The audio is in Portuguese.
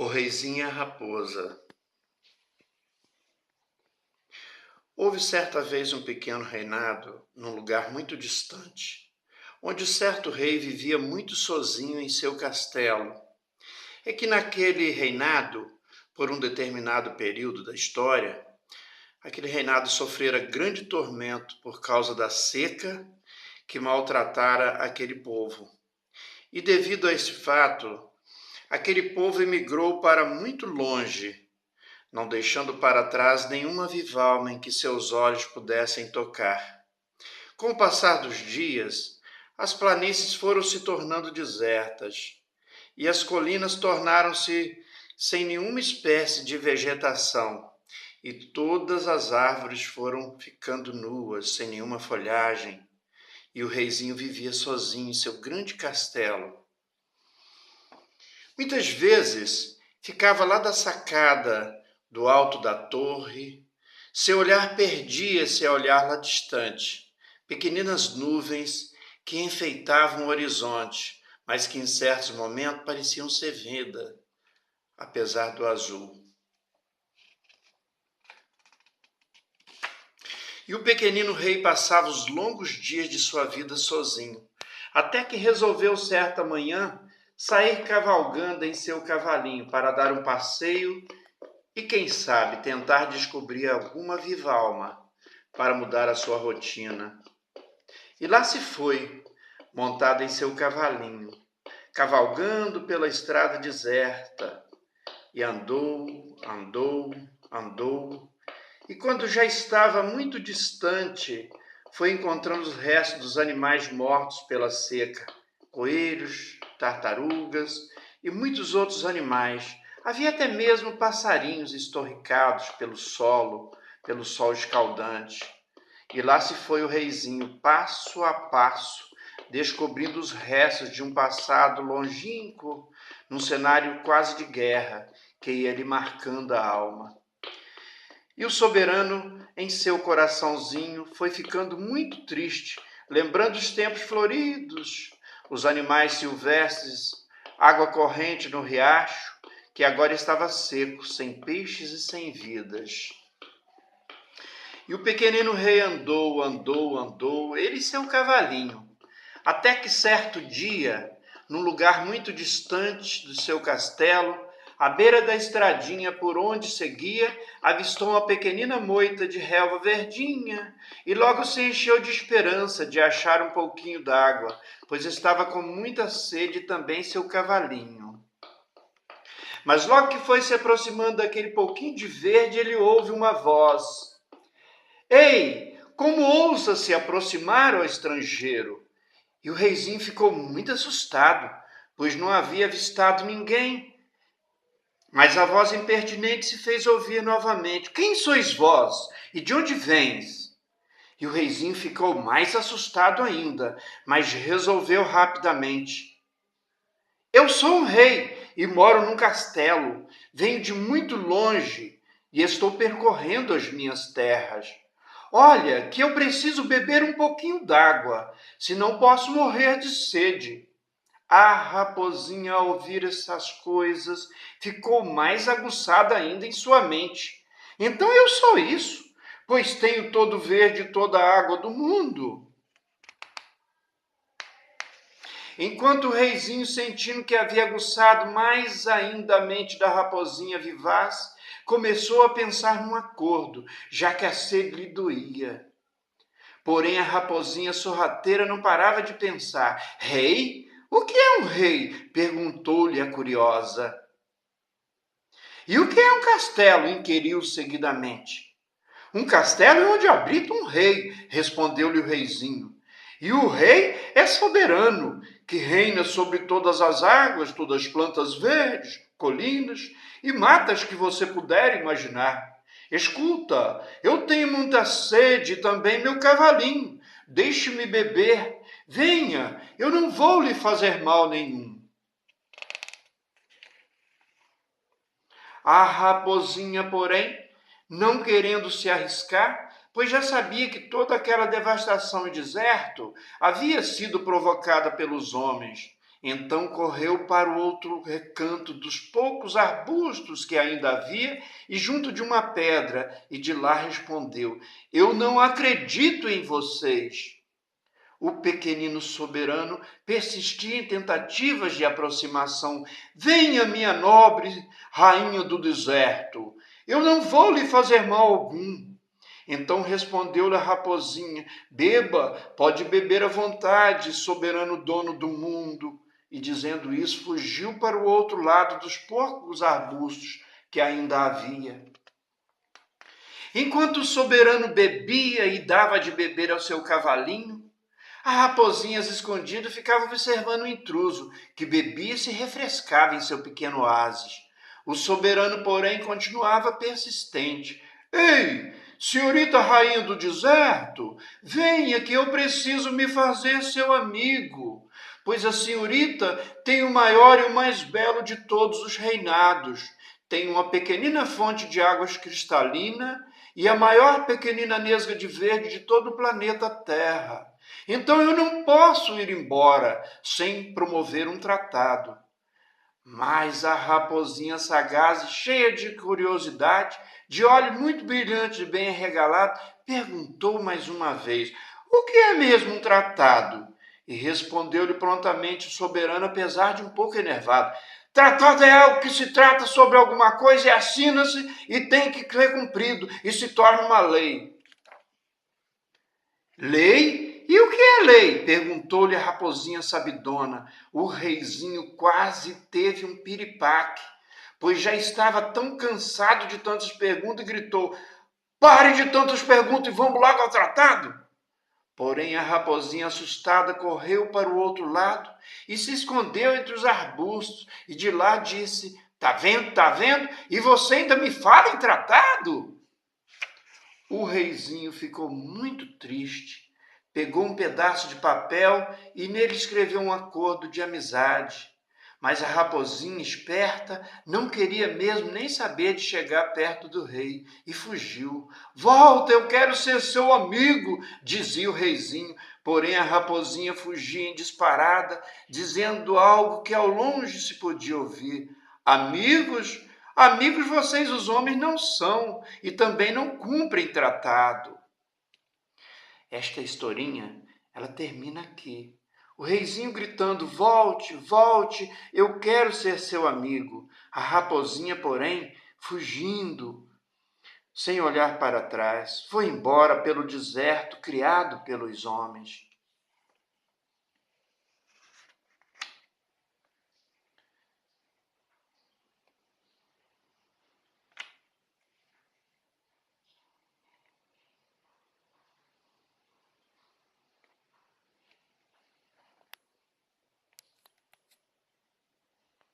O reizinho e a raposa. Houve certa vez um pequeno reinado num lugar muito distante, onde certo rei vivia muito sozinho em seu castelo. É que naquele reinado, por um determinado período da história, aquele reinado sofrera grande tormento por causa da seca que maltratara aquele povo. E devido a esse fato, aquele povo emigrou para muito longe, não deixando para trás nenhuma viva alma em que seus olhos pudessem tocar. Com o passar dos dias, as planícies foram se tornando desertas e as colinas tornaram-se sem nenhuma espécie de vegetação, e todas as árvores foram ficando nuas, sem nenhuma folhagem, e o reizinho vivia sozinho em seu grande castelo. Muitas vezes ficava lá da sacada, do alto da torre, seu olhar perdia-se a olhar lá distante, pequeninas nuvens que enfeitavam o horizonte, mas que em certos momentos pareciam ser vida, apesar do azul. E o pequenino rei passava os longos dias de sua vida sozinho, até que resolveu certa manhã sair cavalgando em seu cavalinho para dar um passeio e, quem sabe, tentar descobrir alguma viva alma para mudar a sua rotina. E lá se foi, montado em seu cavalinho, cavalgando pela estrada deserta, e andou, e quando já estava muito distante, foi encontrando os restos dos animais mortos pela seca, coelhos, tartarugas e muitos outros animais. Havia até mesmo passarinhos estorricados pelo sol escaldante. E lá se foi o reizinho, passo a passo, descobrindo os restos de um passado longínquo, num cenário quase de guerra, que ia lhe marcando a alma. E o soberano, em seu coraçãozinho, foi ficando muito triste, lembrando os tempos floridos, os animais silvestres, água corrente no riacho, que agora estava seco, sem peixes e sem vidas. E o pequenino rei andou, ele e seu cavalinho, até que certo dia, num lugar muito distante do seu castelo, à beira da estradinha por onde seguia, avistou uma pequenina moita de relva verdinha e logo se encheu de esperança de achar um pouquinho d'água, pois estava com muita sede também seu cavalinho. Mas logo que foi se aproximando daquele pouquinho de verde, ele ouve uma voz. Ei, como ousa se aproximar, ó estrangeiro? E o reizinho ficou muito assustado, pois não havia avistado ninguém. Mas a voz impertinente se fez ouvir novamente. Quem sois vós? E de onde vens? E o reizinho ficou mais assustado ainda, mas resolveu rapidamente. Eu sou um rei e moro num castelo. Venho de muito longe e estou percorrendo as minhas terras. Olha, que eu preciso beber um pouquinho d'água, senão posso morrer de sede. A raposinha, ao ouvir essas coisas, ficou mais aguçada ainda em sua mente. Então eu sou isso, pois tenho todo o verde e toda a água do mundo. Enquanto o reizinho, sentindo que havia aguçado mais ainda a mente da raposinha vivaz, começou a pensar num acordo, já que a sede lhe doía. Porém, a raposinha sorrateira não parava de pensar. Rei? O que é um rei? Perguntou-lhe a curiosa. E o que é um castelo? Inquiriu seguidamente. Um castelo é onde habita um rei, respondeu-lhe o reizinho. E o rei é soberano, que reina sobre todas as águas, todas as plantas verdes, colinas e matas que você puder imaginar. Escuta, eu tenho muita sede e também meu cavalinho. Deixe-me beber. Venha, eu não vou lhe fazer mal nenhum. A raposinha, porém, não querendo se arriscar, pois já sabia que toda aquela devastação e deserto havia sido provocada pelos homens, Então correu para o outro recanto dos poucos arbustos que ainda havia e junto de uma pedra, e de lá respondeu: Eu não acredito em vocês. O pequenino soberano persistia em tentativas de aproximação. Venha, minha nobre rainha do deserto, eu não vou lhe fazer mal algum. Então respondeu-lhe a raposinha: Beba, pode beber à vontade, soberano dono do mundo. E dizendo isso, fugiu para o outro lado dos poucos arbustos que ainda havia. Enquanto o soberano bebia e dava de beber ao seu cavalinho, a raposinha, escondida, ficava observando o intruso, que bebia e se refrescava em seu pequeno oásis. O soberano, porém, continuava persistente. Ei, senhorita rainha do deserto, venha que eu preciso me fazer seu amigo, pois a senhorita tem o maior e o mais belo de todos os reinados. Tem uma pequenina fonte de águas cristalina e a maior pequenina nesga de verde de todo o planeta Terra. Então eu não posso ir embora sem promover um tratado. Mas a raposinha sagaz, cheia de curiosidade, de olho muito brilhante e bem arregalado, perguntou mais uma vez: O que é mesmo um tratado? E respondeu-lhe prontamente o soberano, apesar de um pouco enervado: Tratado é algo que se trata sobre alguma coisa e assina-se e tem que ser cumprido e se torna uma lei. Lei? E o que é lei? Perguntou-lhe a raposinha sabidona. O reizinho quase teve um piripaque, pois já estava tão cansado de tantas perguntas e gritou: Pare de tantas perguntas e vamos logo ao tratado. Porém, a raposinha assustada correu para o outro lado e se escondeu entre os arbustos e de lá disse: Tá vendo, tá vendo? E você ainda me fala em tratado? O reizinho ficou muito triste, pegou um pedaço de papel e nele escreveu um acordo de amizade. Mas a raposinha, esperta, não queria mesmo nem saber de chegar perto do rei e fugiu. Volta, eu quero ser seu amigo, dizia o reizinho. Porém a raposinha fugia em disparada, dizendo algo que ao longe se podia ouvir. Amigos? Amigos vocês, os homens, não são e também não cumprem tratado. Esta historinha, ela termina aqui. O reizinho gritando: Volte, volte, eu quero ser seu amigo. A raposinha, porém, fugindo, sem olhar para trás, foi embora pelo deserto criado pelos homens.